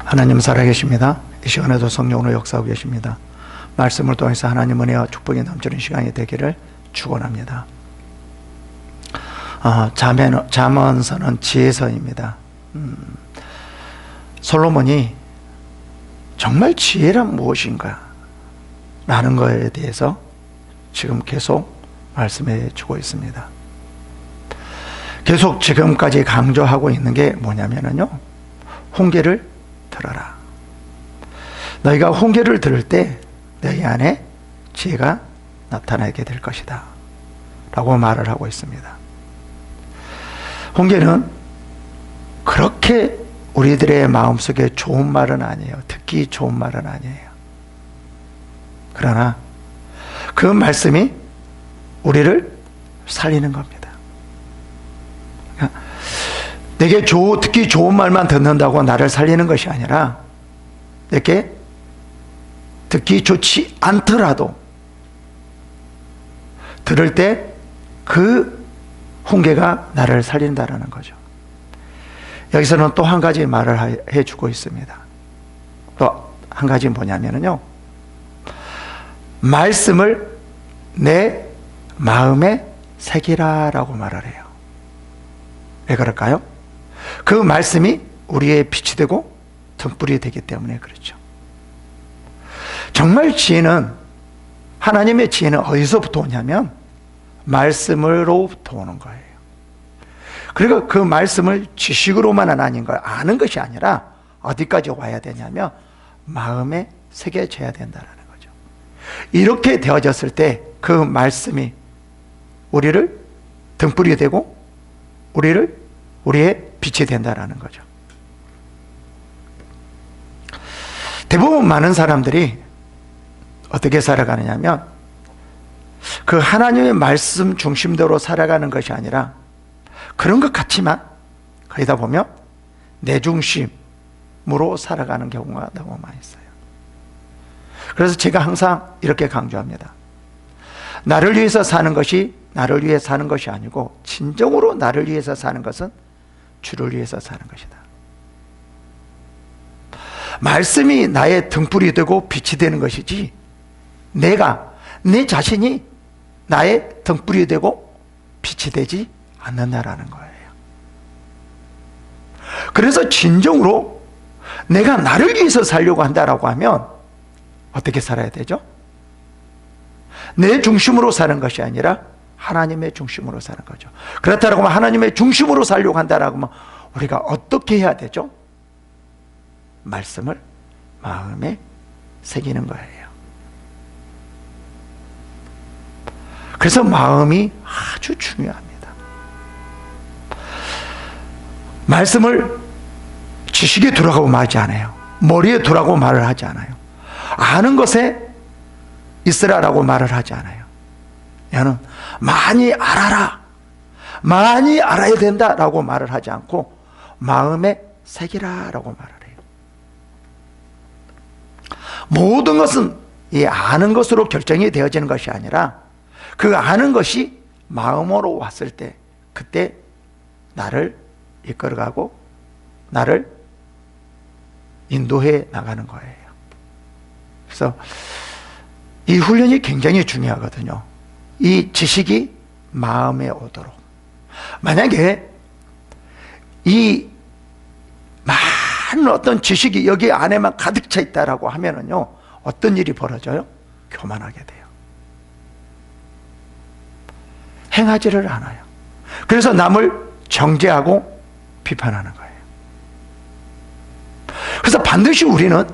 하나님 살아계십니다. 이 시간에도 성령으로 역사하고 계십니다. 말씀을 통해서 하나님 은혜와 축복이 넘치는 시간이 되기를 축원합니다. 잠언서는 지혜서입니다. 솔로몬이 정말 지혜란 무엇인가 라는 것에 대해서 지금 계속 말씀해 주고 있습니다. 계속 지금까지 강조하고 있는 게 뭐냐면요, 훈계를 들어라. 너희가 훈계를 들을 때 너희 안에 지혜가 나타나게 될 것이다 라고 말을 하고 있습니다. 훈계는 그렇게 우리들의 마음속에 좋은 말은 아니에요. 듣기 좋은 말은 아니에요. 그러나 그 말씀이 우리를 살리는 겁니다. 내게 듣기 좋은 말만 듣는다고 나를 살리는 것이 아니라, 내게 듣기 좋지 않더라도 들을 때 그 훈계가 나를 살린다라는 거죠. 여기서는 또 한 가지 말을 해주고 있습니다. 또 한 가지는 뭐냐면요, 말씀을 내 마음에 새기라라고 말을 해요. 왜 그럴까요? 그 말씀이 우리의 빛이 되고 등불이 되기 때문에 그렇죠. 정말 지혜는, 하나님의 지혜는 어디서부터 오냐면 말씀으로부터 오는 거예요. 그리고 그 말씀을 지식으로만 아는 것이 아니라 어디까지 와야 되냐면 마음에 새겨져야 된다는 거죠. 이렇게 되어졌을 때 그 말씀이 우리를 등불이 되고 우리의 빛이 된다는 거죠. 대부분 많은 사람들이 어떻게 살아가느냐면 그 하나님의 말씀 중심대로 살아가는 것이 아니라, 그런 것 같지만 거기다 보면 내 중심으로 살아가는 경우가 너무 많이 있어요. 그래서 제가 항상 이렇게 강조합니다. 나를 위해서 사는 것이 나를 위해 사는 것이 아니고, 진정으로 나를 위해서 사는 것은 주를 위해서 사는 것이다. 말씀이 나의 등불이 되고 빛이 되는 것이지, 내 자신이 나의 등불이 되고 빛이 되지 않는다라는 거예요. 그래서 진정으로 내가 나를 위해서 살려고 한다라고 하면 어떻게 살아야 되죠? 내 중심으로 사는 것이 아니라 하나님의 중심으로 사는 거죠. 그렇다고 하면 하나님의 중심으로 살려고 한다라고 하면 우리가 어떻게 해야 되죠? 말씀을 마음에 새기는 거예요. 그래서 마음이 아주 중요합니다. 말씀을 지식에 두라고 말하지 않아요. 머리에 두라고 말을 하지 않아요. 아는 것에 있으라라고 말을 하지 않아요. 얘는 많이 알아라, 많이 알아야 된다라고 말을 하지 않고 마음에 새기라라고 말을 해요. 모든 것은 이 아는 것으로 결정이 되어지는 것이 아니라, 그 아는 것이 마음으로 왔을 때 그때 나를 이끌어가고 나를 인도해 나가는 거예요. 그래서 이 훈련이 굉장히 중요하거든요. 이 지식이 마음에 오도록. 만약에 이 많은 어떤 지식이 여기 안에만 가득 차 있다라고 하면은요, 어떤 일이 벌어져요? 교만하게 돼요. 행하지를 않아요. 그래서 남을 정죄하고 비판하는 거예요. 그래서 반드시 우리는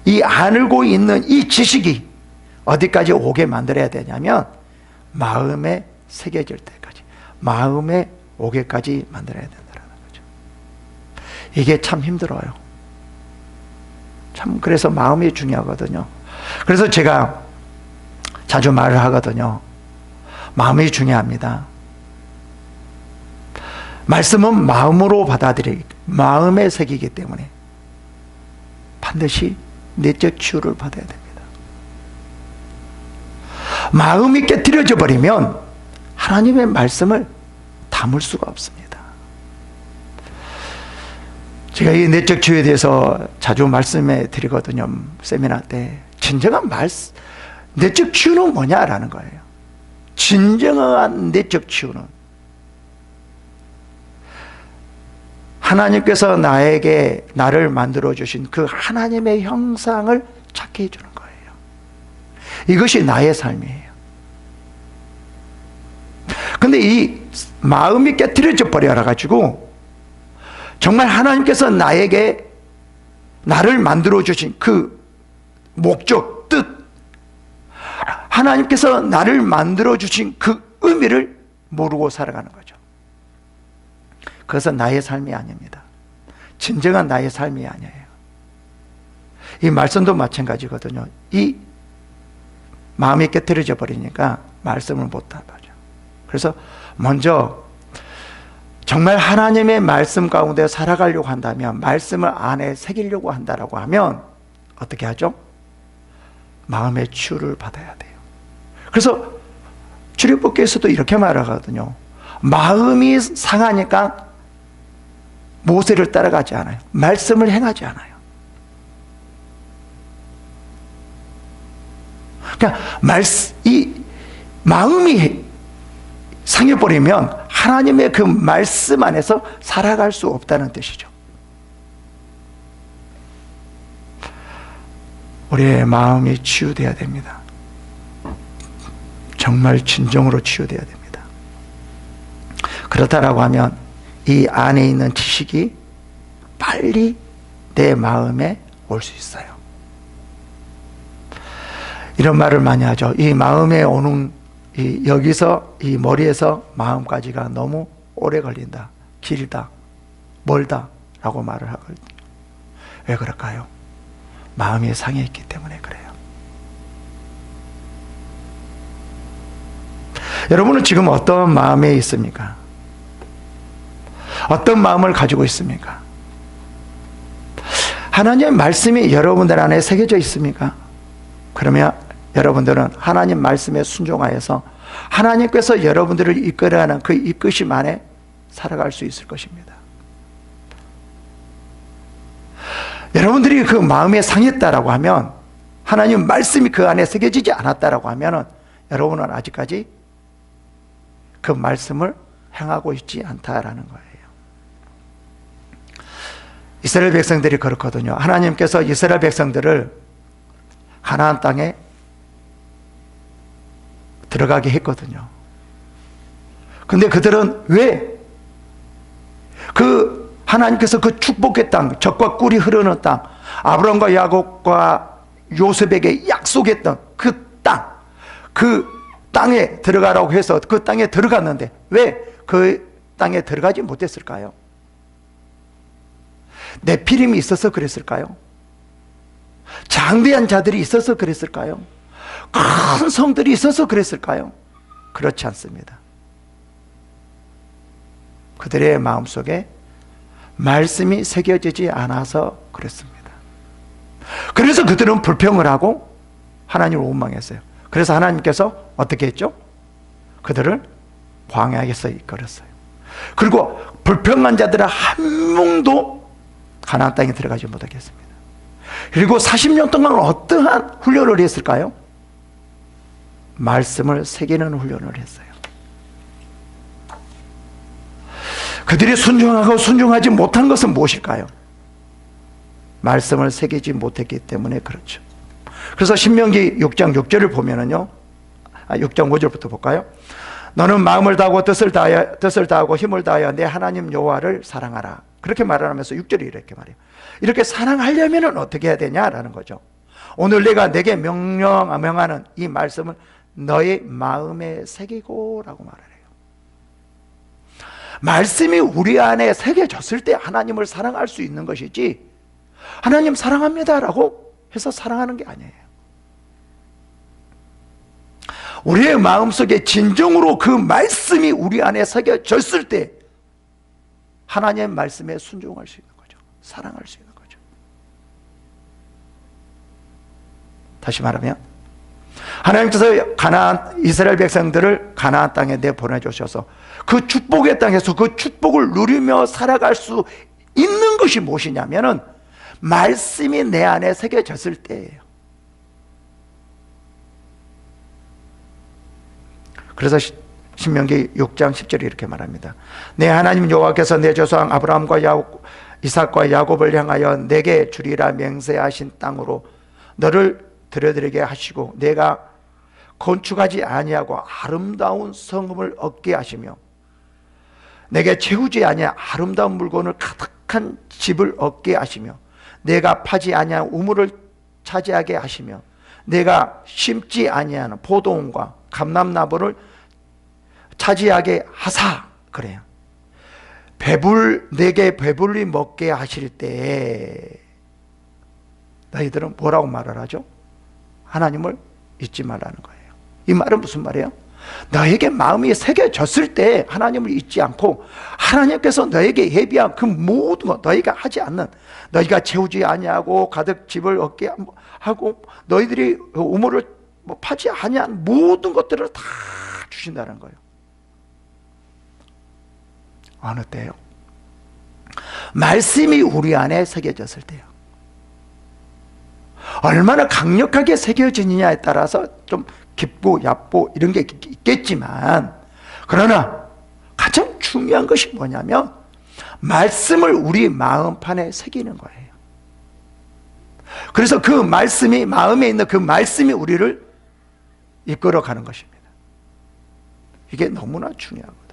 이 알고 있는 이 지식이 어디까지 오게 만들어야 되냐면 마음에 새겨질 때까지, 마음에 오게까지 만들어야 된다는 거죠. 이게 참 힘들어요. 참, 그래서 마음이 중요하거든요. 그래서 제가 자주 말을 하거든요. 마음이 중요합니다. 말씀은 마음으로 마음에 새기기 때문에 반드시 내적 치유를 받아야 됩니다. 마음이 깨트려져 버리면 하나님의 말씀을 담을 수가 없습니다. 제가 이 내적 치유에 대해서 자주 말씀해 드리거든요. 세미나 때. 진정한 내적 치유는 뭐냐라는 거예요. 진정한 내적 치유는 하나님께서 나를 만들어 주신 그 하나님의 형상을 찾게 해주는 거예요. 이것이 나의 삶이에요. 근데 이 마음이 깨트려져 버려라 가지고 정말 하나님께서 나를 만들어 주신 그 목적, 뜻, 하나님께서 나를 만들어 주신 그 의미를 모르고 살아가는 거죠. 그것은 나의 삶이 아닙니다. 진정한 나의 삶이 아니에요. 이 말씀도 마찬가지거든요. 이 마음이 깨트려져 버리니까 말씀을 못하죠. 그래서 먼저 정말 하나님의 말씀 가운데 살아가려고 한다면, 말씀을 안에 새기려고 한다라고 하면 어떻게 하죠? 마음의 치유를 받아야 돼요. 그래서 출애굽기에서도 이렇게 말하거든요. 마음이 상하니까 모세를 따라가지 않아요. 말씀을 행하지 않아요. 그러니까 이 마음이 상해버리면 하나님의 그 말씀 안에서 살아갈 수 없다는 뜻이죠. 우리의 마음이 치유돼야 됩니다. 정말 진정으로 치유돼야 됩니다. 그렇다라고 하면 이 안에 있는 지식이 빨리 내 마음에 올 수 있어요. 이런 말을 많이 하죠. 이 마음에 오는 여기서 이 머리에서 마음까지가 너무 오래 걸린다, 길다, 멀다 라고 말을 하거든요. 왜 그럴까요? 마음이 상해있기 때문에 그래요. 여러분은 지금 어떤 마음에 있습니까? 어떤 마음을 가지고 있습니까? 하나님의 말씀이 여러분들 안에 새겨져 있습니까? 그러면 여러분들은 하나님 말씀에 순종하여서 하나님께서 여러분들을 이끌어가는 그 이끄심 안에 살아갈 수 있을 것입니다. 여러분들이 그 마음에 상했다라고 하면, 하나님 말씀이 그 안에 새겨지지 않았다라고 하면 여러분은 아직까지 그 말씀을 행하고 있지 않다라는 거예요. 이스라엘 백성들이 그렇거든요. 하나님께서 이스라엘 백성들을 가나안 땅에 들어가게 했거든요. 근데 그들은 왜 하나님께서 그 축복의 땅, 젖과 꿀이 흐르는 땅, 아브라함과 야곱과 요셉에게 약속했던 그 땅에 들어가라고 해서 그 땅에 들어갔는데 왜 그 땅에 들어가지 못했을까요? 네피림이 있어서 그랬을까요? 장대한 자들이 있어서 그랬을까요? 큰 성들이 있어서 그랬을까요? 그렇지 않습니다. 그들의 마음속에 말씀이 새겨지지 않아서 그랬습니다. 그래서 그들은 불평을 하고 하나님을 원망했어요. 그래서 하나님께서 어떻게 했죠? 그들을 광야에서 이끌었어요. 그리고 불평한 자들은 한 명도 가나안 땅에 들어가지 못하겠습니다. 그리고 40년 동안 어떠한 훈련을 했을까요? 말씀을 새기는 훈련을 했어요. 그들이 순종하고 순종하지 못한 것은 무엇일까요? 말씀을 새기지 못했기 때문에 그렇죠. 그래서 신명기 6장 6절을 보면은요, 6장 5절부터 볼까요? 너는 마음을 다하고 뜻을 다하고 힘을 다하여 내 하나님 여호와를 사랑하라. 그렇게 말하면서 6절이 이렇게 말해요. 이렇게 사랑하려면 어떻게 해야 되냐라는 거죠. 오늘 내가 내게 명하는 이 말씀을 너의 마음에 새기고 라고 말을 해요. 말씀이 우리 안에 새겨졌을 때 하나님을 사랑할 수 있는 것이지, 하나님 사랑합니다 라고 해서 사랑하는 게 아니에요. 우리의 마음속에 진정으로 그 말씀이 우리 안에 새겨졌을 때 하나님의 말씀에 순종할 수 있는 거죠. 사랑할 수 있는 거죠. 다시 말하면 하나님께서 이스라엘 백성들을 가나안 땅에 내보내주셔서 그 축복의 땅에서 그 축복을 누리며 살아갈 수 있는 것이 무엇이냐면은 말씀이 내 안에 새겨졌을 때예요. 그래서 신명기 6장 10절에 이렇게 말합니다. 내 하나님 여호와께서 내 조상 아브라함과 이삭과 야곱을 향하여 내게 주리라 맹세하신 땅으로 너를 들여들게 하시고 내가 건축하지 아니하고 아름다운 성읍을 얻게 하시며 내게 채우지 아니한 아름다운 물건을 가득한 집을 얻게 하시며 내가 파지 아니한 우물을 차지하게 하시며 내가 심지 아니한 포도원과 감람나무를 차지하게 하사. 그래요. 내게 배불리 먹게 하실 때에 너희들은 뭐라고 말을 하죠? 하나님을 잊지 말라는 거예요. 이 말은 무슨 말이에요? 너에게 마음이 새겨졌을 때 하나님을 잊지 않고 하나님께서 너에게 예비한 그 모든 것, 너희가 하지 않는, 너희가 채우지 아니하고 가득 집을 얻게 하고 너희들이 우물을 파지 아니한 모든 것들을 다 주신다는 거예요. 어느 때요? 말씀이 우리 안에 새겨졌을 때요. 얼마나 강력하게 새겨지느냐에 따라서 좀 깊고 얕고 이런 게 있겠지만, 그러나 가장 중요한 것이 뭐냐면 말씀을 우리 마음판에 새기는 거예요. 그래서 그 말씀이, 마음에 있는 그 말씀이 우리를 이끌어가는 것입니다. 이게 너무나 중요하거든요.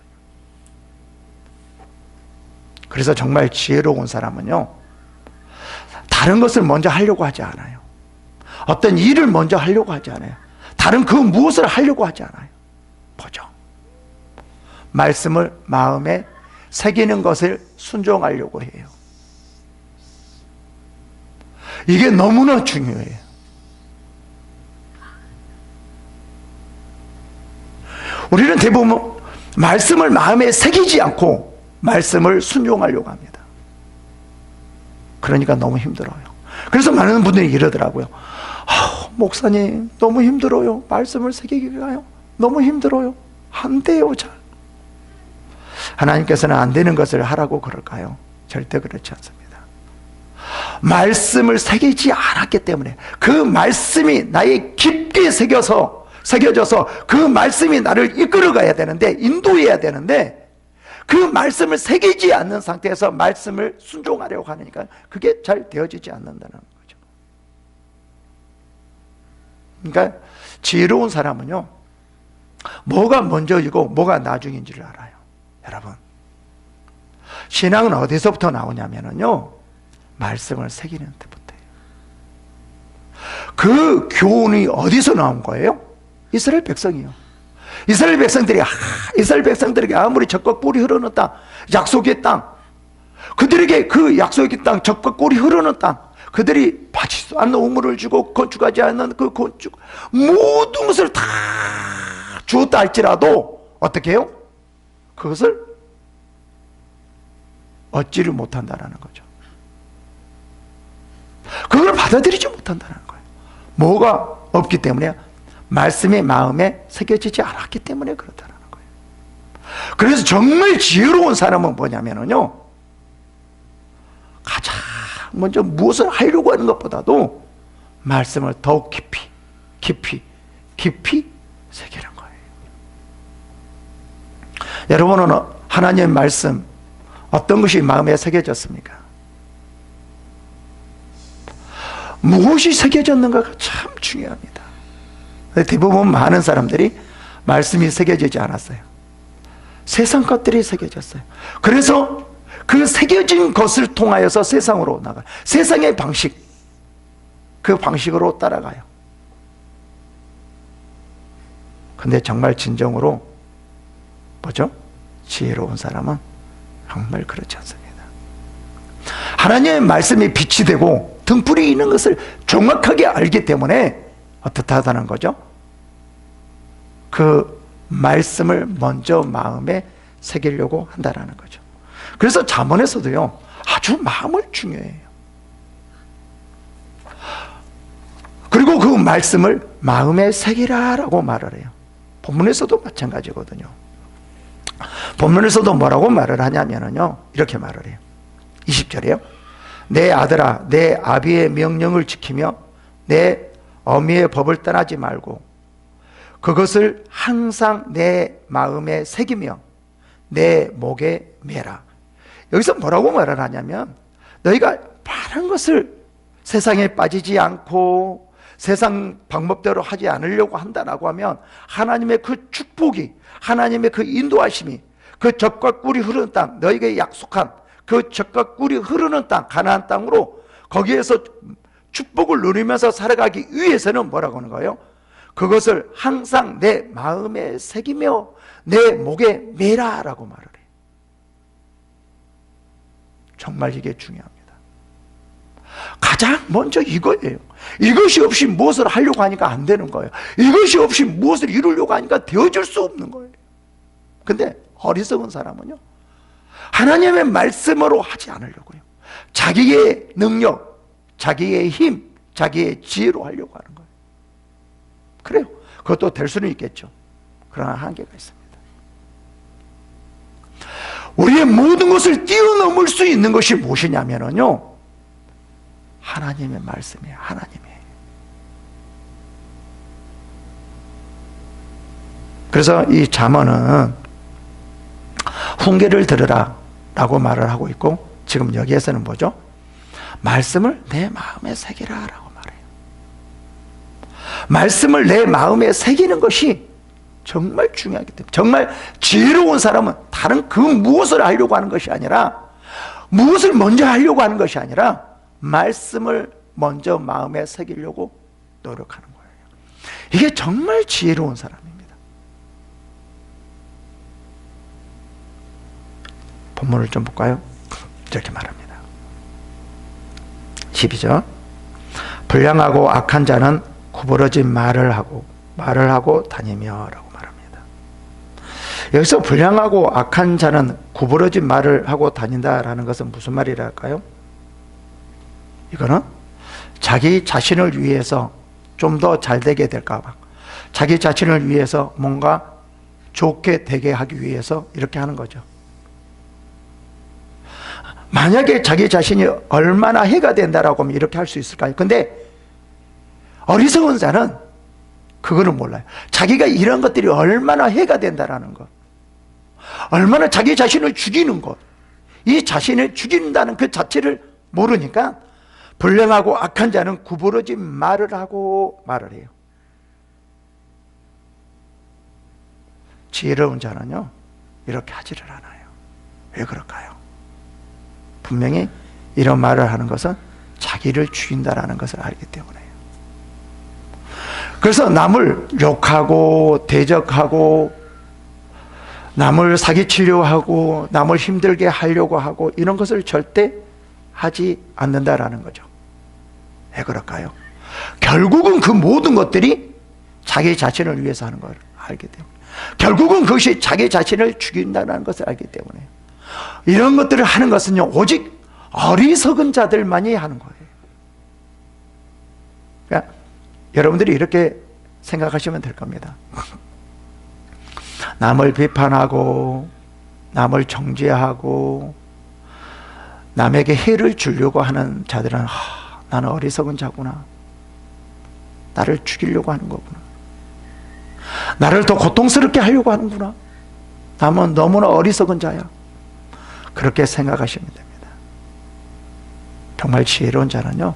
그래서 정말 지혜로운 사람은요, 다른 것을 먼저 하려고 하지 않아요. 어떤 일을 먼저 하려고 하지 않아요. 다른 그 무엇을 하려고 하지 않아요. 보죠. 말씀을 마음에 새기는 것을 순종하려고 해요. 이게 너무나 중요해요. 우리는 대부분 말씀을 마음에 새기지 않고 말씀을 순종하려고 합니다. 그러니까 너무 힘들어요. 그래서 많은 분들이 이러더라고요. 목사님 너무 힘들어요. 말씀을 새기기가요. 너무 힘들어요. 안 돼요. 잘. 하나님께서는 안 되는 것을 하라고 그럴까요? 절대 그렇지 않습니다. 말씀을 새기지 않았기 때문에, 그 말씀이 나에 깊게 새겨져서 그 말씀이 나를 이끌어가야 되는데, 인도해야 되는데, 그 말씀을 새기지 않는 상태에서 말씀을 순종하려고 하니까 그게 잘 되어지지 않는다는 거죠. 그러니까 지혜로운 사람은요, 뭐가 먼저이고 뭐가 나중인지를 알아요. 여러분, 신앙은 어디서부터 나오냐면요, 말씀을 새기는 때부터예요. 그 교훈이 어디서 나온 거예요? 이스라엘 백성이요. 이스라엘 백성들에게 아무리 적과 꿀이 흐르는 땅, 약속의 땅, 그들에게 그 약속의 땅, 적과 꿀이 흐르는 땅, 그들이 파지도 않는 우물을 주고 건축하지 않는 그 건축, 모든 것을 다 주었다 할지라도 어떻게 해요? 그것을 얻지를 못한다는 거죠. 그걸 받아들이지 못한다는 거예요. 뭐가 없기 때문에? 말씀이 마음에 새겨지지 않았기 때문에 그렇다는 거예요. 그래서 정말 지혜로운 사람은 뭐냐면요, 가장 먼저 무엇을 하려고 하는 것보다도 말씀을 더욱 깊이 새기는 거예요. 여러분은 하나님의 말씀 어떤 것이 마음에 새겨졌습니까? 무엇이 새겨졌는가가 참 중요합니다. 대부분 많은 사람들이 말씀이 새겨지지 않았어요. 세상 것들이 새겨졌어요. 그래서 그 새겨진 것을 통하여서 세상으로 나가요. 세상의 방식, 그 방식으로 따라가요. 근데 정말 진정으로 뭐죠? 지혜로운 사람은 정말 그렇지 않습니다. 하나님의 말씀이 빛이 되고 등불이 있는 것을 정확하게 알기 때문에 어떻다는 거죠? 그 말씀을 먼저 마음에 새기려고 한다는 거죠. 그래서 잠언에서도요, 아주 마음을 중요해요. 그리고 그 말씀을 마음에 새기라라고 말을 해요. 본문에서도 마찬가지거든요. 본문에서도 뭐라고 말을 하냐면요, 이렇게 말을 해요. 20절에요. 내 아들아, 내 아비의 명령을 지키며 내 어미의 법을 떠나지 말고 그것을 항상 내 마음에 새기며 내 목에 매라. 여기서 뭐라고 말을 하냐면, 너희가 바른 것을 세상에 빠지지 않고 세상 방법대로 하지 않으려고 한다라고 하면 하나님의 그 축복이, 하나님의 그 인도하심이, 그 젖과 꿀이 흐르는 땅, 너희에게 약속한 그 젖과 꿀이 흐르는 땅, 가나안 땅으로 거기에서 축복을 누리면서 살아가기 위해서는 뭐라고 하는 거예요? 그것을 항상 내 마음에 새기며 내 목에 매라라고 말을 해요. 정말 이게 중요합니다. 가장 먼저 이거예요. 이것이 없이 무엇을 하려고 하니까 안 되는 거예요. 이것이 없이 무엇을 이루려고 하니까 되어질 수 없는 거예요. 근데 어리석은 사람은요, 하나님의 말씀으로 하지 않으려고요. 자기의 능력, 자기의 힘, 자기의 지혜로 하려고 하는 거예요. 그래요. 그것도 될 수는 있겠죠. 그러나 한계가 있습니다. 우리의 모든 것을 뛰어넘을 수 있는 것이 무엇이냐면요, 하나님의 말씀이에요. 하나님의. 그래서 이 잠언은 훈계를 들으라 라고 말을 하고 있고, 지금 여기에서는 뭐죠? 말씀을 내 마음에 새기라 라고 말해요. 말씀을 내 마음에 새기는 것이 정말 중요하기 때문에, 정말 지혜로운 사람은 다른 그 무엇을 하려고 하는 것이 아니라, 무엇을 먼저 하려고 하는 것이 아니라 말씀을 먼저 마음에 새기려고 노력하는 거예요. 이게 정말 지혜로운 사람입니다. 본문을 좀 볼까요? 이렇게 말합니다. 12절. 불량하고 악한 자는 구부러진 말을 하고 다니며 라고 말합니다. 여기서 불량하고 악한 자는 구부러진 말을 하고 다닌다라는 것은 무슨 말이랄까요? 이거는 자기 자신을 위해서 좀 더 잘되게 될까 봐, 자기 자신을 위해서 뭔가 좋게 되게 하기 위해서 이렇게 하는 거죠. 만약에 자기 자신이 얼마나 해가 된다라고 하면 이렇게 할 수 있을까요? 근데 어리석은 자는 그거는 몰라요. 자기가 이런 것들이 얼마나 해가 된다라는 것, 얼마나 자기 자신을 죽이는 것, 이 자신을 죽인다는 그 자체를 모르니까 불량하고 악한 자는 구부러진 말을 하고 말을 해요. 지혜로운 자는요, 이렇게 하지를 않아요. 왜 그럴까요? 분명히 이런 말을 하는 것은 자기를 죽인다라는 것을 알기 때문에요. 그래서 남을 욕하고 대적하고 남을 사기치려고 하고 남을 힘들게 하려고 하고 이런 것을 절대 하지 않는다라는 거죠. 왜 그럴까요? 결국은 그 모든 것들이 자기 자신을 위해서 하는 걸 알기 때문에, 결국은 그것이 자기 자신을 죽인다는 것을 알기 때문에, 이런 것들을 하는 것은요, 오직 어리석은 자들만이 하는 거예요. 그러니까 여러분들이 이렇게 생각하시면 될 겁니다. 남을 비판하고 남을 정죄하고 남에게 해를 주려고 하는 자들은 나는 어리석은 자구나, 나를 죽이려고 하는 거구나, 나를 더 고통스럽게 하려고 하는구나, 나는 너무나 어리석은 자야, 그렇게 생각하시면 됩니다. 정말 지혜로운 자는요,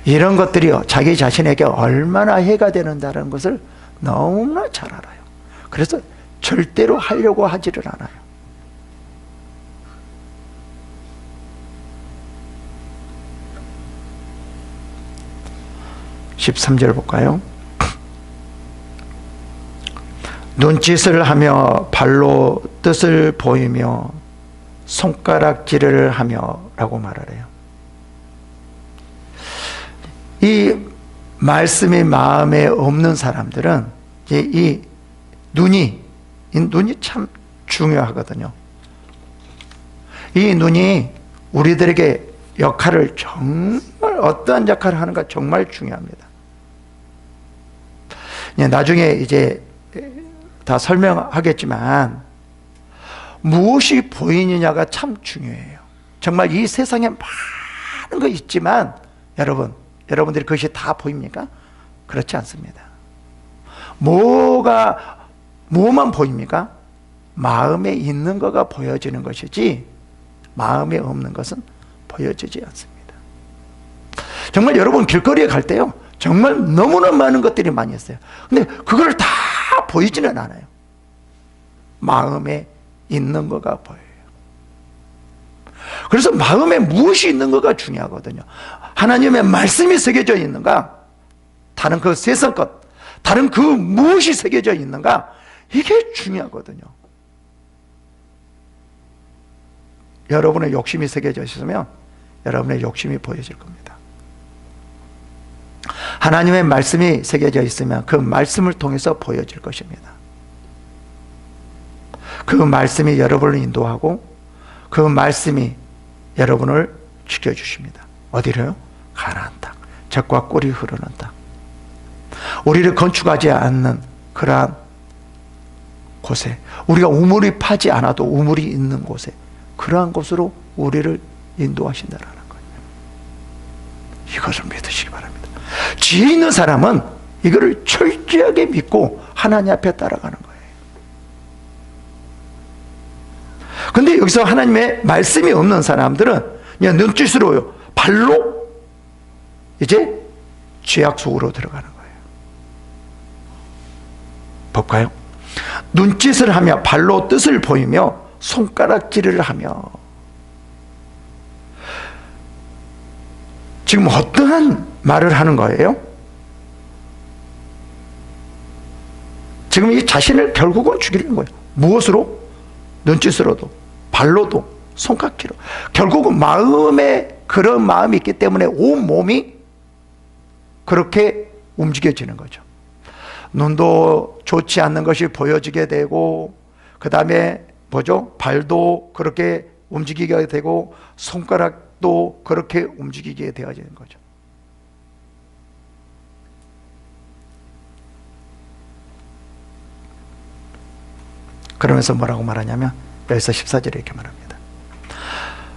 이런 것들이 자기 자신에게 얼마나 해가 되는다는 것을 너무나 잘 알아요. 그래서 절대로 하려고 하지를 않아요. (13절) 볼까요? 눈짓을 하며 발로 뜻을 보이며 손가락질을 하며 라고 말을 해요. 이 말씀이 마음에 없는 사람들은 이 눈이 참 중요하거든요. 이 눈이 우리들에게 역할을, 정말 어떠한 역할을 하는가 정말 중요합니다. 나중에 이제 다 설명하겠지만 무엇이 보이느냐가 참 중요해요. 정말 이 세상에 많은 거 있지만 여러분들이 그것이 다 보입니까? 그렇지 않습니다. 뭐만 보입니까? 마음에 있는 거가 보여지는 것이지 마음에 없는 것은 보여지지 않습니다. 정말 여러분 길거리에 갈 때요, 정말 너무나 많은 것들이 많이 있어요. 근데 그걸 다 보이지는 않아요. 마음에 있는 거가 보여요. 그래서 마음에 무엇이 있는 거가 중요하거든요. 하나님의 말씀이 새겨져 있는가, 다른 그 세상 것, 다른 그 무엇이 새겨져 있는가, 이게 중요하거든요. 여러분의 욕심이 새겨져 있으면 여러분의 욕심이 보여질 겁니다. 하나님의 말씀이 새겨져 있으면 그 말씀을 통해서 보여질 것입니다. 그 말씀이 여러분을 인도하고 그 말씀이 여러분을 지켜주십니다. 어디로요? 가나안 땅, 젖과 꿀이 흐르는 땅. 우리를 건축하지 않는 그러한 곳에, 우리가 우물이 파지 않아도 우물이 있는 곳에, 그러한 곳으로 우리를 인도하신다라는 거예요. 이것을 믿으시기 바랍니다. 지혜 있는 사람은 이거를 철저하게 믿고 하나님 앞에 따라가는 거예요. 근데 여기서 하나님의 말씀이 없는 사람들은 그냥 눈짓으로요, 발로 이제 죄악 속으로 들어가는 거예요. 볼까요? 눈짓을 하며 발로 뜻을 보이며 손가락질을 하며, 지금 어떠한 말을 하는 거예요? 지금 이 자신을 결국은 죽이는 거예요. 무엇으로? 눈짓으로도, 발로도, 손가락질로. 결국은 마음에 그런 마음이 있기 때문에 온 몸이 그렇게 움직여지는 거죠. 눈도 좋지 않는 것이 보여지게 되고, 그 다음에 뭐죠? 발도 그렇게 움직이게 되고, 손가락도 그렇게 움직이게 되어지는 거죠. 그러면서 뭐라고 말하냐면, 여기서 14절에 이렇게 말합니다.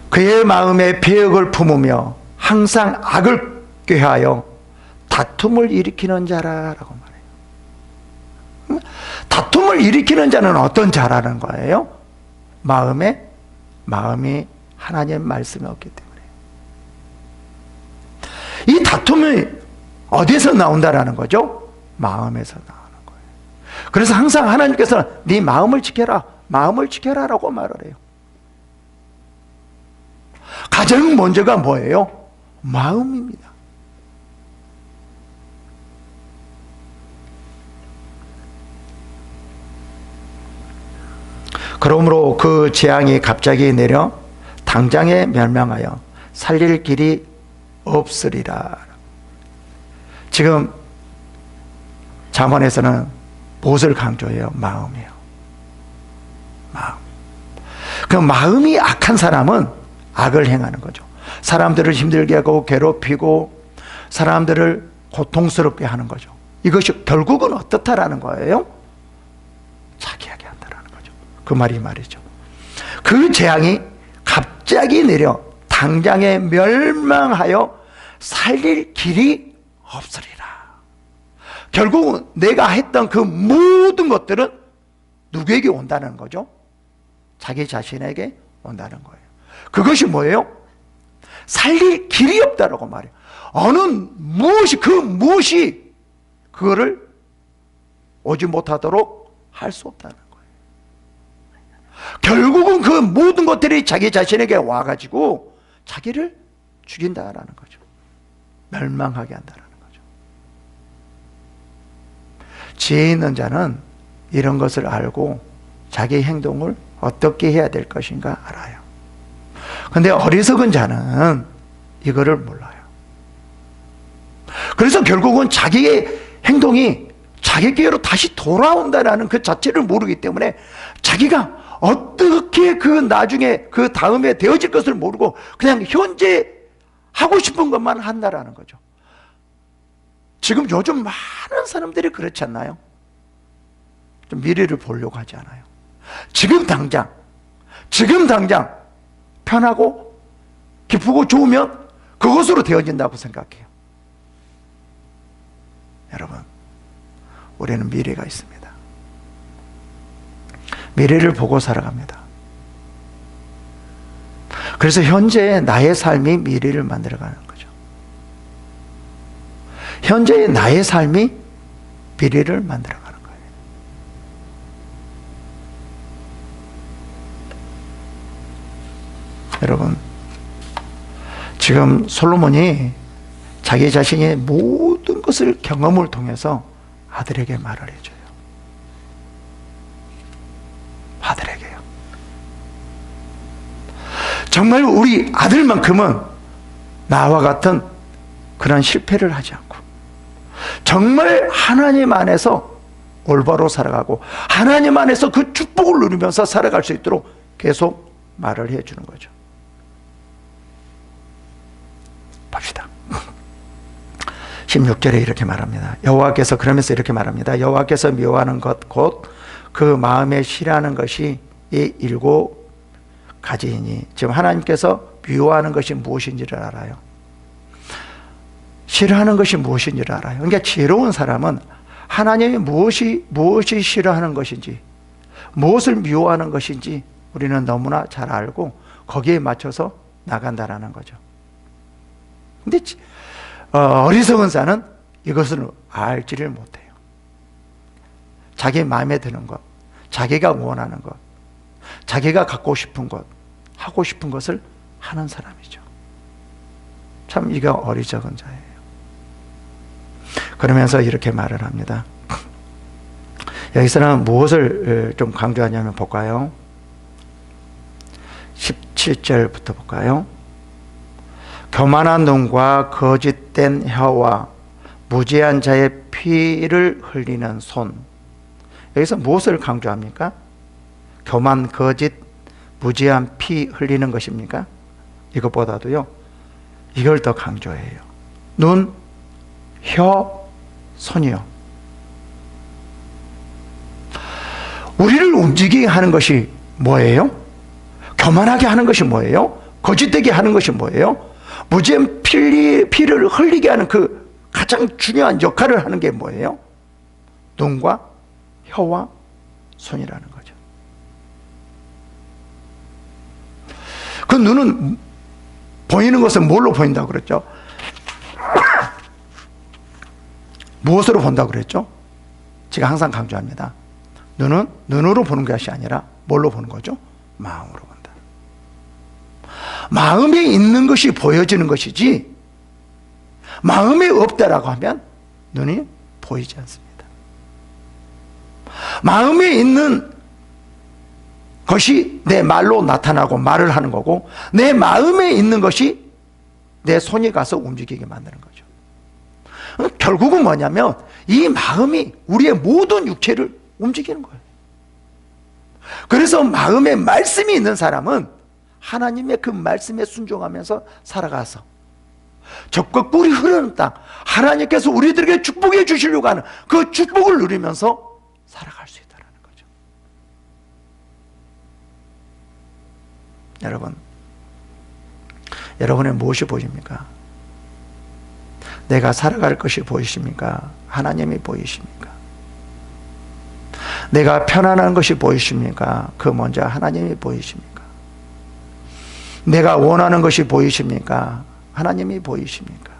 그의 마음에 배역을 품으며 항상 악을 꾀하여 다툼을 일으키는 자라라고 말해요. 다툼을 일으키는 자는 어떤 자라는 거예요? 마음이 하나님의 말씀이 없기 때문에. 이 다툼이 어디에서 나온다라는 거죠? 마음에서 나오는 거예요. 그래서 항상 하나님께서는 네 마음을 지켜라, 마음을 지켜라라고 말을 해요. 가장 먼저가 뭐예요? 마음입니다. 그러므로 그 재앙이 갑자기 내려 당장에 멸망하여 살릴 길이 없으리라. 지금 잠언에서는 무엇을 강조해요? 마음이에요. 마음. 그 마음이 악한 사람은 악을 행하는 거죠. 사람들을 힘들게 하고 괴롭히고 사람들을 고통스럽게 하는 거죠. 이것이 결국은 어떻다라는 거예요? 자기에게 한다라는 거죠. 그 말이 말이죠. 그 재앙이 갑자기 내려 당장에 멸망하여 살릴 길이 없으리라. 결국은 내가 했던 그 모든 것들은 누구에게 온다는 거죠? 자기 자신에게 온다는 거예요. 그것이 뭐예요? 살릴 길이 없다라고 말해요. 그 무엇이 그거를 오지 못하도록 할 수 없다는 거예요. 결국은 그 모든 것들이 자기 자신에게 와가지고 자기를 죽인다라는 거죠. 멸망하게 한다라는 거죠. 지혜 있는 자는 이런 것을 알고 자기 행동을 어떻게 해야 될 것인가 알아요. 근데 어리석은 자는 이거를 몰라요. 그래서 결국은 자기의 행동이 자기에게로 다시 돌아온다라는 그 자체를 모르기 때문에 자기가 어떻게 그 나중에 그 다음에 되어질 것을 모르고 그냥 현재 하고 싶은 것만 한다라는 거죠. 지금 요즘 많은 사람들이 그렇지 않나요? 좀 미래를 보려고 하지 않아요. 지금 당장 편하고 기쁘고 좋으면 그것으로 되어진다고 생각해요. 여러분, 우리는 미래가 있습니다. 미래를 보고 살아갑니다. 그래서 현재 나의 삶이 미래를 만들어가는 거죠. 현재의 나의 삶이 미래를 만들어가는 거예요. 여러분, 지금 솔로몬이 자기 자신의 모든 것을 경험을 통해서 아들에게 말을 해줘요. 아들에게요. 정말 우리 아들만큼은 나와 같은 그런 실패를 하지 않고 정말 하나님 안에서 올바로 살아가고 하나님 안에서 그 축복을 누리면서 살아갈 수 있도록 계속 말을 해주는 거죠. 봅시다. 16절에 이렇게 말합니다. 여호와께서 그러면서 이렇게 말합니다. 여호와께서 미워하는 것 곧 그 마음에 싫어하는 것이 이 7가지이니, 지금 하나님께서 미워하는 것이 무엇인지를 알아요. 싫어하는 것이 무엇인지를 알아요. 그러니까 지혜로운 사람은 하나님이 무엇이 싫어하는 것인지, 무엇을 미워하는 것인지 우리는 너무나 잘 알고 거기에 맞춰서 나간다라는 거죠. 근데 어리석은 자는 이것을 알지를 못해요. 자기 마음에 드는 것, 자기가 원하는 것, 자기가 갖고 싶은 것, 하고 싶은 것을 하는 사람이죠. 참 이가 어리석은 자예요. 그러면서 이렇게 말을 합니다. 여기서는 무엇을 좀 강조하냐면 볼까요? 17절부터 볼까요? 교만한 눈과 거짓된 혀와 무지한 자의 피를 흘리는 손. 여기서 무엇을 강조합니까? 교만, 거짓, 무지한 피 흘리는 것입니까? 이것보다도요, 이걸 더 강조해요. 눈, 혀, 손이요. 우리를 움직이게 하는 것이 뭐예요? 교만하게 하는 것이 뭐예요? 거짓되게 하는 것이 뭐예요? 무지한 피를 흘리게 하는 그 가장 중요한 역할을 하는 게 뭐예요? 눈과 혀와 손이라는 거죠. 그 눈은 보이는 것은 뭘로 보인다고 그랬죠? 무엇으로 본다고 그랬죠? 제가 항상 강조합니다. 눈은 눈으로 보는 것이 아니라 뭘로 보는 거죠? 마음으로 본다. 마음에 있는 것이 보여지는 것이지, 마음에 없다라고 하면 눈이 보이지 않습니다. 마음에 있는 것이 내 말로 나타나고 말을 하는 거고, 내 마음에 있는 것이 내 손이 가서 움직이게 만드는 거죠. 결국은 뭐냐면 이 마음이 우리의 모든 육체를 움직이는 거예요. 그래서 마음에 말씀이 있는 사람은 하나님의 그 말씀에 순종하면서 살아가서 적과 꿀이 흐르는 땅, 하나님께서 우리들에게 축복해 주시려고 하는 그 축복을 누리면서 살아갈 수 있다는 거죠. 여러분, 여러분의 무엇이 보입니까? 내가 살아갈 것이 보이십니까? 하나님이 보이십니까? 내가 편안한 것이 보이십니까? 그 먼저 하나님이 보이십니까? 내가 원하는 것이 보이십니까? 하나님이 보이십니까?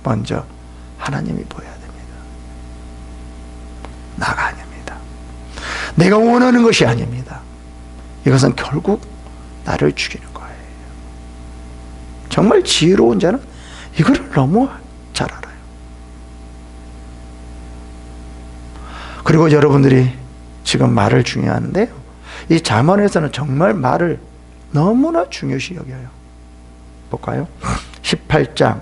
먼저 하나님이 보여야 됩니다. 나가 아닙니다. 내가 원하는 것이 아닙니다. 이것은 결국 나를 죽이는 거예요. 정말 지혜로운 자는 이거를 너무 잘 알아요. 그리고 여러분들이 지금 말을 중요하는데요, 이 잠언에서는 정말 말을 너무나 중요시 여겨요. 볼까요? 18장.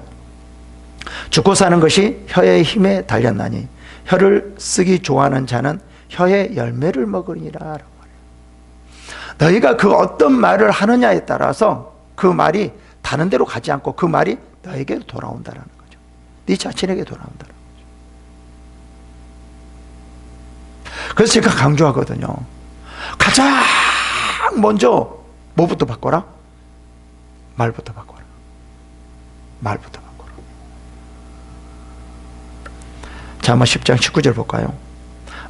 죽고 사는 것이 혀의 힘에 달렸나니 혀를 쓰기 좋아하는 자는 혀의 열매를 먹으리라 라고 말해요. 너희가 그 어떤 말을 하느냐에 따라서 그 말이 다른 데로 가지 않고 그 말이 너에게 돌아온다는 거죠. 네 자신에게 돌아온다는 거죠. 그래서 제가 강조하거든요. 가장 먼저 뭐부터 바꿔라? 말부터 바꿔라. 말부터 바꿔라. 자, 한번 10장 19절 볼까요?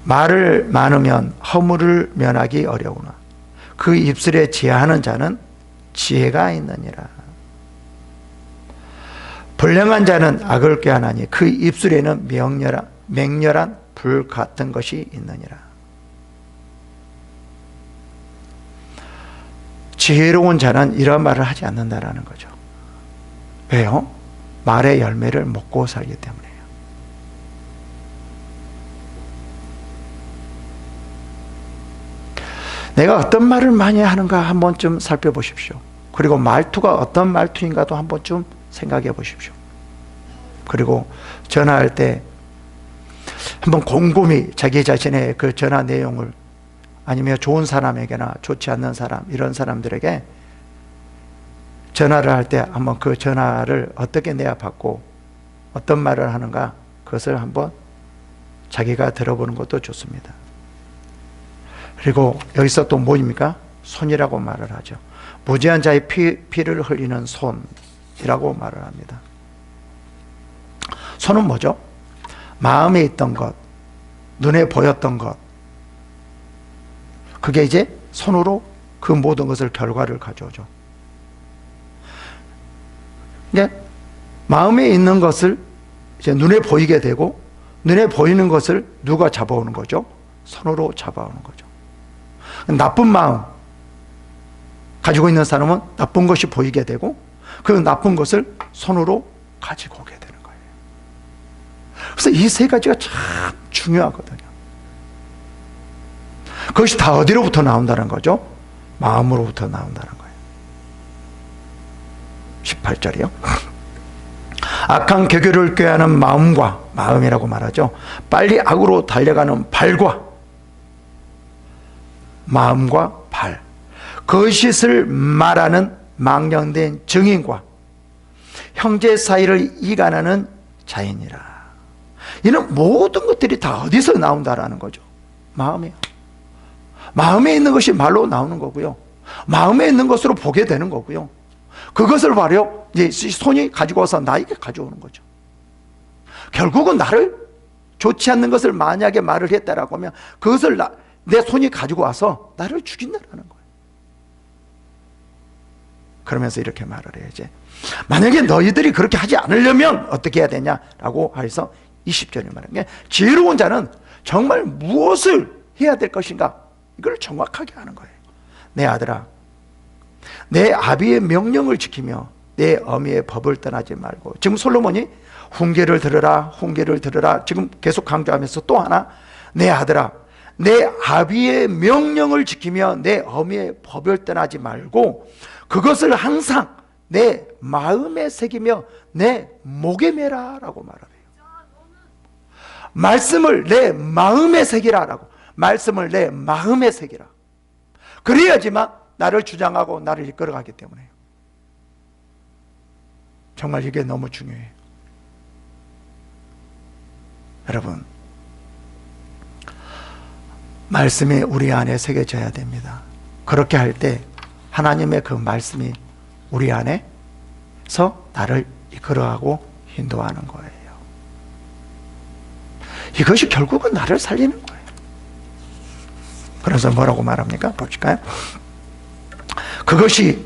말을 많으면 허물을 면하기 어려우나 그 입술에 지혜하는 자는 지혜가 있느니라. 불량한 자는 악을 꾀하나니 그 입술에는 맹렬한 불 같은 것이 있느니라. 지혜로운 자는 이런 말을 하지 않는다라는 거죠. 왜요? 말의 열매를 먹고 살기 때문에요. 내가 어떤 말을 많이 하는가 한 번쯤 살펴보십시오. 그리고 말투가 어떤 말투인가도 한 번쯤 생각해 보십시오. 그리고 전화할 때 한번 곰곰이 자기 자신의 그 전화 내용을, 아니면 좋은 사람에게나 좋지 않는 사람, 이런 사람들에게 전화를 할 때 한번 그 전화를 어떻게 내야 받고 어떤 말을 하는가, 그것을 한번 자기가 들어보는 것도 좋습니다. 그리고 여기서 또 뭐입니까? 손이라고 말을 하죠. 무죄한 자의 피를 흘리는 손이라고 말을 합니다. 손은 뭐죠? 마음에 있던 것, 눈에 보였던 것, 그게 이제 손으로 그 모든 것을, 결과를 가져오죠. 이제 마음에 있는 것을 이제 눈에 보이게 되고, 눈에 보이는 것을 누가 잡아오는 거죠? 손으로 잡아오는 거죠. 나쁜 마음 가지고 있는 사람은 나쁜 것이 보이게 되고, 그 나쁜 것을 손으로 가지고 오게 되는 거예요. 그래서 이 세 가지가 참 중요하거든요. 그것이 다 어디로부터 나온다는 거죠? 마음으로부터 나온다는 거예요. 18절이요. 악한 개교를 꾀하는 마음과, 마음이라고 말하죠. 빨리 악으로 달려가는 발과, 마음과 발, 거짓을 말하는 망령된 증인과 형제 사이를 이간하는 자인이라. 이는 모든 것들이 다 어디서 나온다라는 거죠? 마음이에요. 마음에 있는 것이 말로 나오는 거고요. 마음에 있는 것으로 보게 되는 거고요. 그것을 바로 이제 손이 가지고 와서 나에게 가져오는 거죠. 결국은 나를, 좋지 않는 것을 만약에 말을 했다라고 하면 그것을 내 손이 가지고 와서 나를 죽인다라는 거예요. 그러면서 이렇게 말을 해야지. 만약에 너희들이 그렇게 하지 않으려면 어떻게 해야 되냐라고 해서 20절에 말하는 게, 지혜로운 자는 정말 무엇을 해야 될 것인가, 이걸 정확하게 하는 거예요. 내 아들아, 내 아비의 명령을 지키며 내 어미의 법을 떠나지 말고. 지금 솔로몬이 훈계를 들으라, 훈계를 들으라, 지금 계속 강조하면서 또 하나, 내 아들아, 내 아비의 명령을 지키며 내 어미의 법을 떠나지 말고 그것을 항상 내 마음에 새기며 내 목에 매라 라고 말하래요. 말씀을 내 마음에 새기라 라고. 말씀을 내 마음에 새기라. 그래야지만 나를 주장하고 나를 이끌어가기 때문에요. 정말 이게 너무 중요해요. 여러분, 말씀이 우리 안에 새겨져야 됩니다. 그렇게 할 때 하나님의 그 말씀이 우리 안에서 나를 이끌어가고 인도하는 거예요. 이것이 결국은 나를 살리는 거예요. 그래서 뭐라고 말합니까? 보실까요? 그것이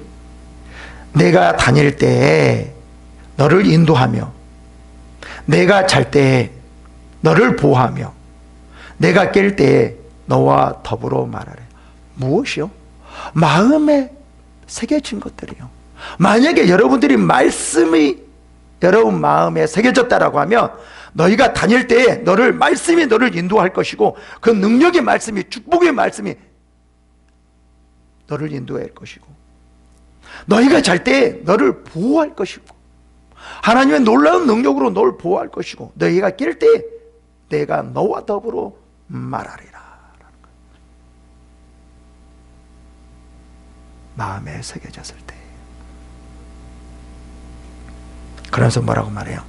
내가 다닐 때에 너를 인도하며, 내가 잘 때에 너를 보호하며, 내가 깰 때에 너와 더불어 말하래. 무엇이요? 마음에 새겨진 것들이요. 만약에 여러분들이 말씀이 여러분 마음에 새겨졌다라고 하면 너희가 다닐 때에 말씀이 너를 인도할 것이고, 그 능력의 말씀이, 축복의 말씀이 너를 인도할 것이고, 너희가 잘 때에 너를 보호할 것이고, 하나님의 놀라운 능력으로 너를 보호할 것이고, 너희가 깰 때에 내가 너와 더불어 말하리라. 마음에 새겨졌을 때. 그래서 뭐라고 말해요?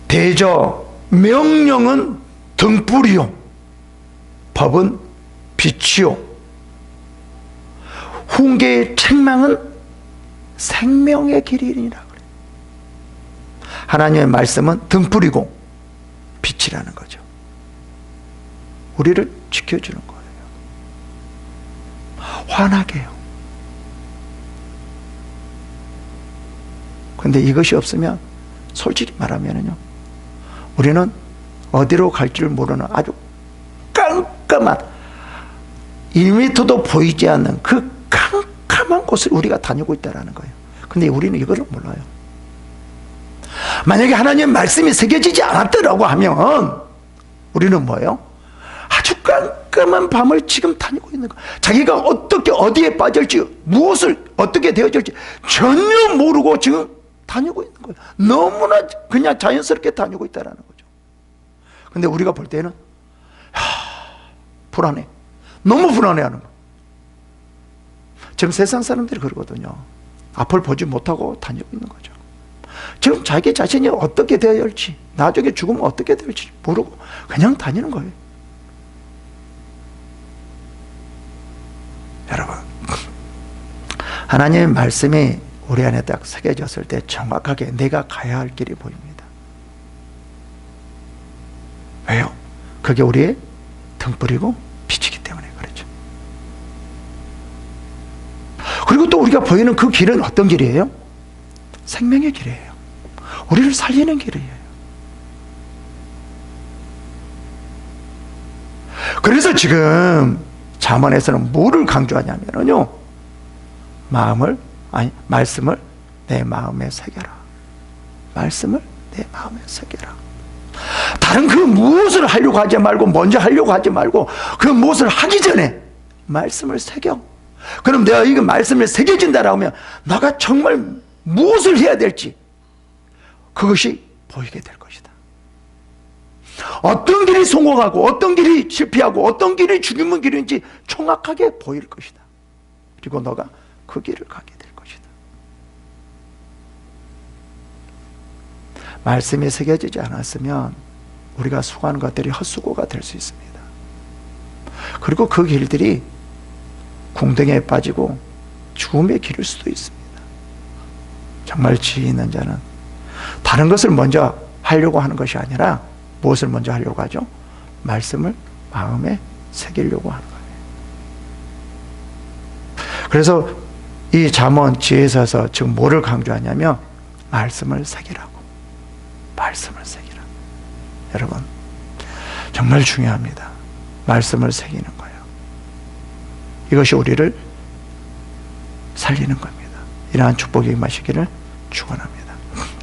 대저 명령은 등불이요, 법은 빛이요, 훈계의 책망은 생명의 길이니라 그래요. 하나님의 말씀은 등불이고 빛이라는 거죠. 우리를 지켜주는 거예요. 환하게 해요. 근데 이것이 없으면 솔직히 말하면요, 우리는 어디로 갈지를 모르는 아주 깜깜한 1m도 보이지 않는 그 깜깜한 곳을 우리가 다니고 있다는 거예요. 근데 우리는 이거를 몰라요. 만약에 하나님의 말씀이 새겨지지 않았더라고 하면 우리는 뭐예요? 아주 깜깜한 밤을 지금 다니고 있는 거예요. 자기가 어떻게 어디에 빠질지, 무엇을 어떻게 되어질지 전혀 모르고 지금 다니고 있는 거예요. 너무나 그냥 자연스럽게 다니고 있다는 거죠. 근데 우리가 볼 때는 불안해. 너무 불안해하는 거예요. 지금 세상 사람들이 그러거든요. 앞을 보지 못하고 다니고 있는 거죠. 지금 자기 자신이 어떻게 되어야 할지, 나중에 죽으면 어떻게 될지 모르고 그냥 다니는 거예요. 여러분, 하나님의 말씀이 우리 안에 딱 새겨졌을 때 정확하게 내가 가야 할 길이 보입니다. 왜요? 그게 우리의 등불이고 빛이기 때문에 그렇죠. 그리고 또 우리가 보이는 그 길은 어떤 길이에요? 생명의 길이에요. 우리를 살리는 길이에요. 그래서 지금 잠언에서는 뭐를 강조하냐면요, 말씀을 내 마음에 새겨라. 말씀을 내 마음에 새겨라. 다른 그 무엇을 하려고 하지 말고, 먼저 하려고 하지 말고, 그 무엇을 하기 전에 말씀을 새겨. 그럼 내가 이거 말씀을 새겨진다라고 하면 너가 정말 무엇을 해야 될지 그것이 보이게 될 것이다. 어떤 길이 성공하고 어떤 길이 실패하고 어떤 길이 죽음의 길인지 정확하게 보일 것이다. 그리고 너가 그 길을 가게 될 것이다. 말씀이 새겨지지 않았으면 우리가 수고하는 것들이 헛수고가 될 수 있습니다. 그리고 그 길들이 궁덩이에 빠지고 죽음의 길일 수도 있습니다. 정말 지혜 있는 자는 다른 것을 먼저 하려고 하는 것이 아니라 무엇을 먼저 하려고 하죠? 말씀을 마음에 새기려고 하는 거예요. 그래서 이 잠언 지혜서에서 지금 뭐를 강조하냐면 말씀을 새기라고. 말씀을 새기라. 여러분, 정말 중요합니다. 말씀을 새기는 거예요. 이것이 우리를 살리는 겁니다. 이러한 축복이 임하시기를 축원합니다.